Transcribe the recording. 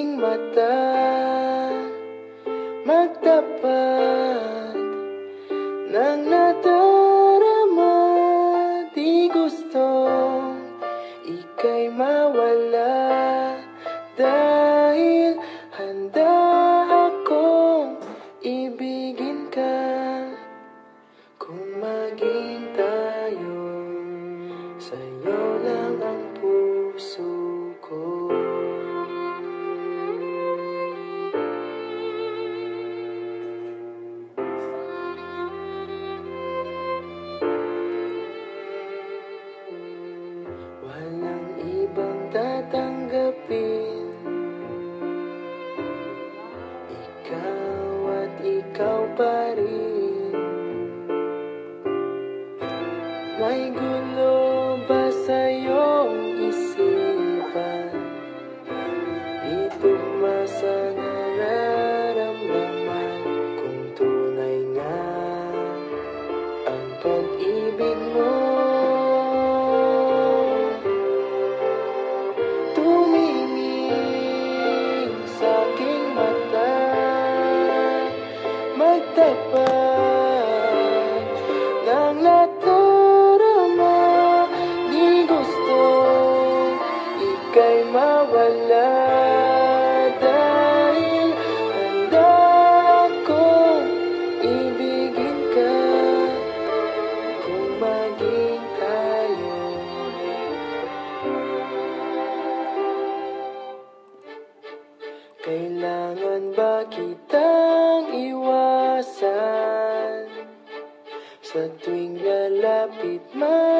aking mata, magtapat ng nadarama. Di gustong ika'y mawala, dahil handa akong ibigin ka. Kung maging tayo, sa'yo lang ang puso ko. Walang ibang tatanggapin, ikaw at ikaw pa rin. May gulo ba sa iyong isipan? Di tugma sa nararamdaman. Kung tunay nga ang pag-ibig mo, tumingin sa aking mata, magtapat ng nadarama. Di gusto ika'y mawala, dahil handa akong ibigin ka. Kung maging tayo, kailangan ba kitang iwasan? Sa tuwing lalapit man